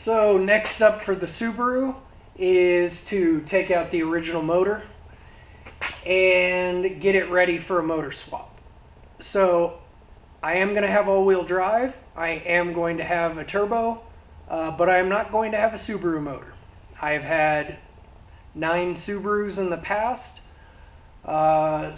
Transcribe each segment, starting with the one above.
So next up for the Subaru is to take out the original motor and get it ready for a motor swap. So I am going to have all-wheel drive, I am going to have a turbo, but I am not going to have a Subaru motor. I've had 9 Subarus in the past.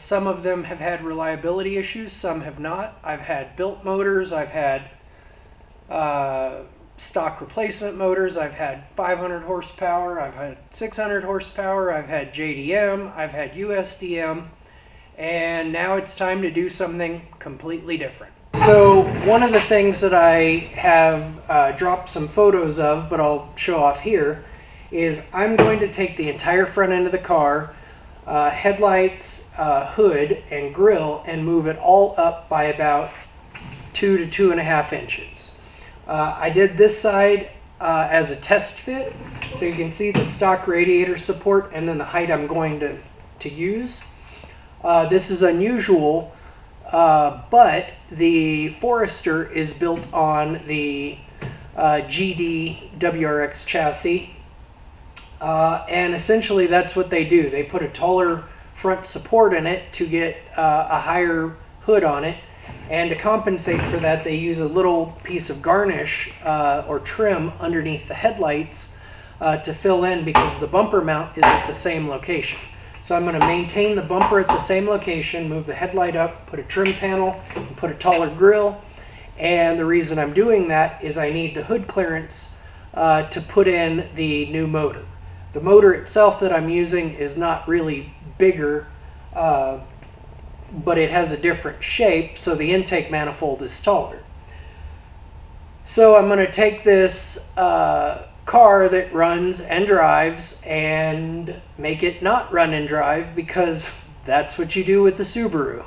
Some of them have had reliability issues, some have not. I've had built motors, I've had stock replacement motors, I've had 500 horsepower, I've had 600 horsepower, I've had JDM, I've had USDM, and now it's time to do something completely different. So one of the things that I have dropped some photos of, but I'll show off here, is I'm going to take the entire front end of the car, headlights, hood, and grille, and move it all up by about 2 to 2.5 inches. I did this side as a test fit, so you can see the stock radiator support and then the height I'm going to use. This is unusual, but the Forester is built on the GD WRX chassis, and essentially that's what they do. They put a taller front support in it to get a higher hood on it. And to compensate for that, they use a little piece of garnish or trim underneath the headlights to fill in, because the bumper mount is at the same location. So I'm going to maintain the bumper at the same location, move the headlight up, put a trim panel, and put a taller grille. And the reason I'm doing that is I need the hood clearance to put in the new motor. The motor itself that I'm using is not really bigger, but it has a different shape, so the intake manifold is taller. So I'm going to take this car that runs and drives and make it not run and drive, because that's what you do with the Subaru.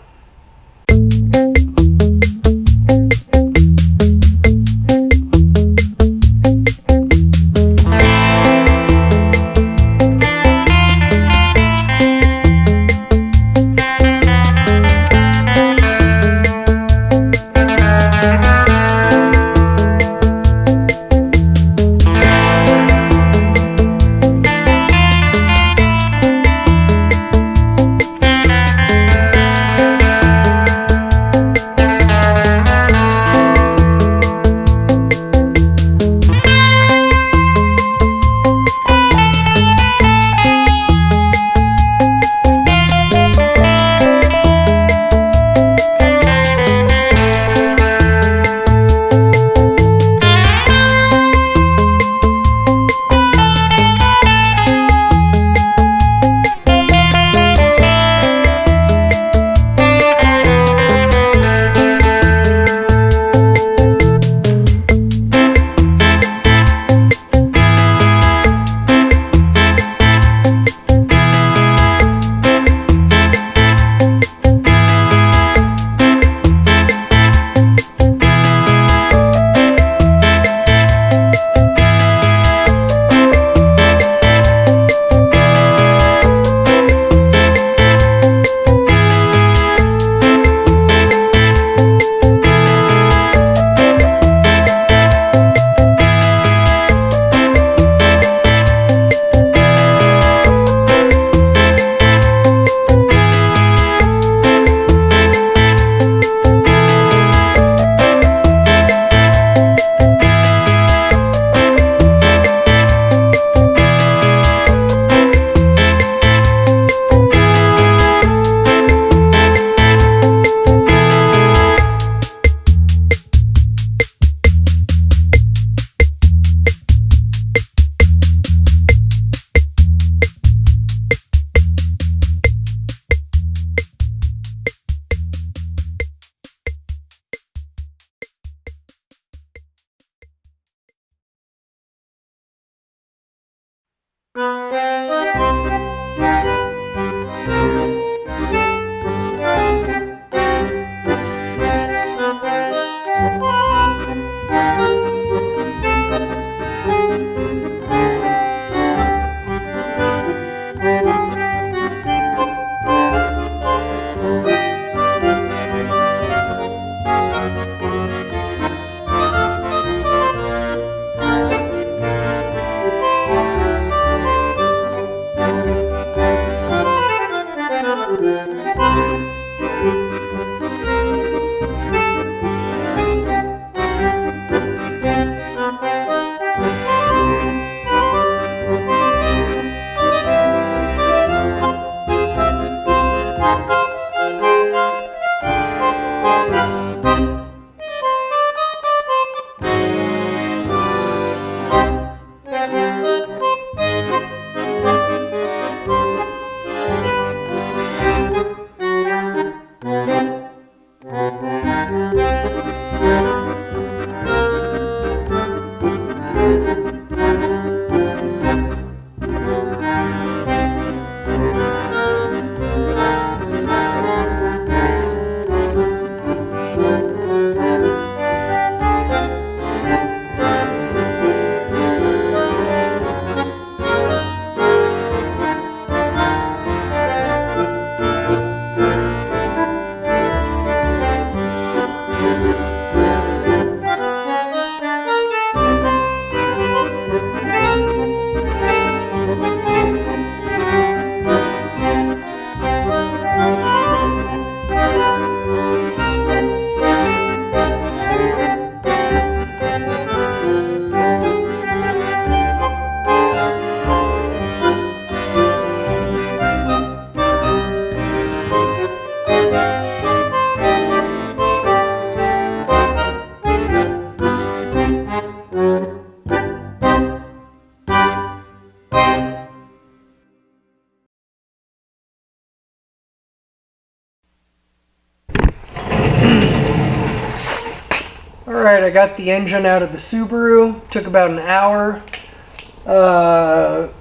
Alright, I got the engine out of the Subaru. Took about an hour,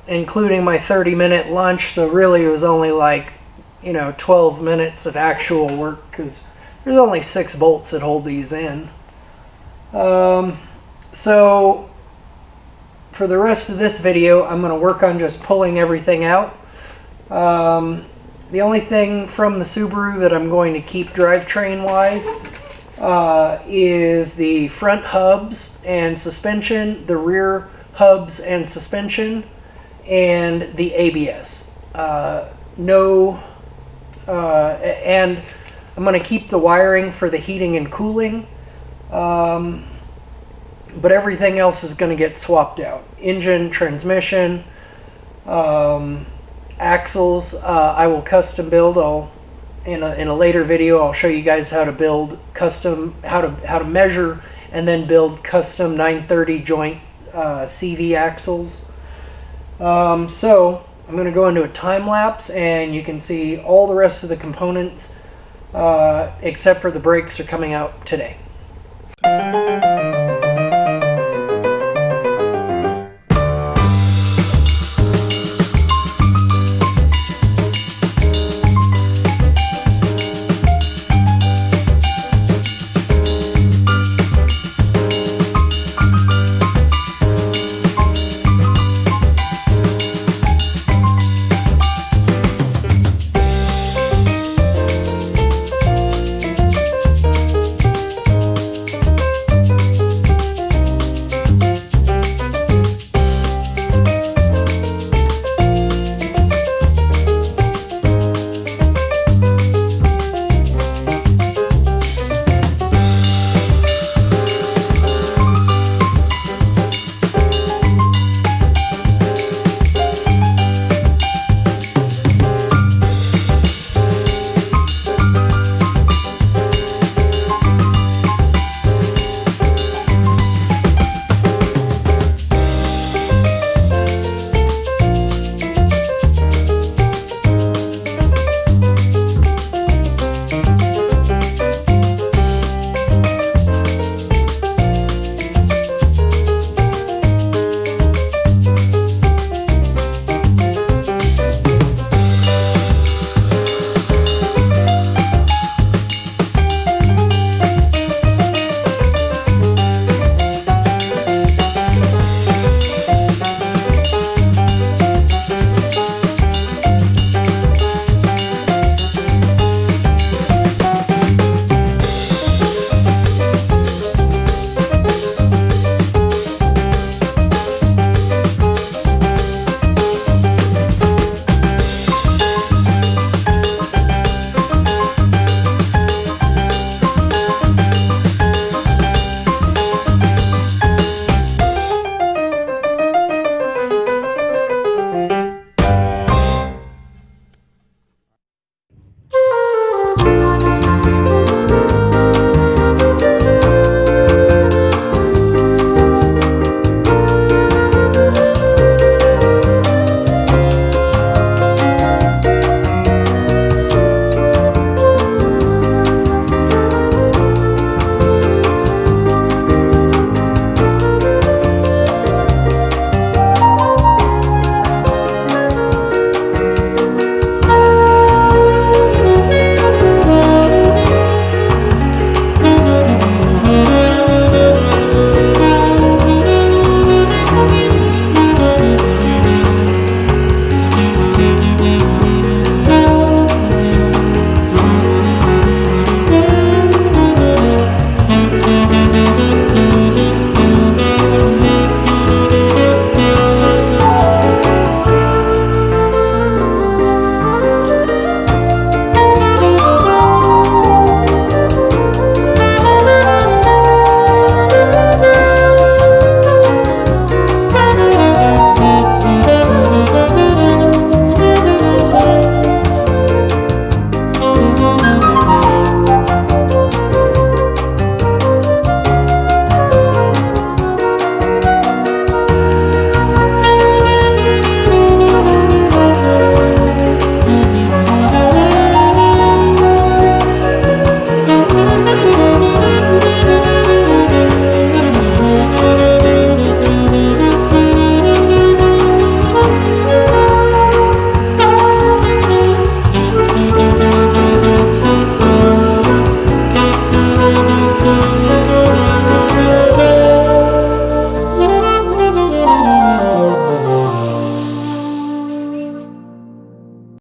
including my 30-minute lunch, so really it was only like, 12 minutes of actual work, because there's only 6 bolts that hold these in. So for the rest of this video, I'm going to work on just pulling everything out. The only thing from the Subaru that I'm going to keep drivetrain wise is the front hubs and suspension, the rear hubs and suspension, and the ABS. And I'm going to keep the wiring for the heating and cooling, but everything else is going to get swapped out. Engine, transmission, axles, I will custom build. In a later video, I'll show you guys how to build custom, how to measure and then build custom 930 joint CV axles. So I'm going to go into a time lapse, and you can see all the rest of the components except for the brakes are coming out today.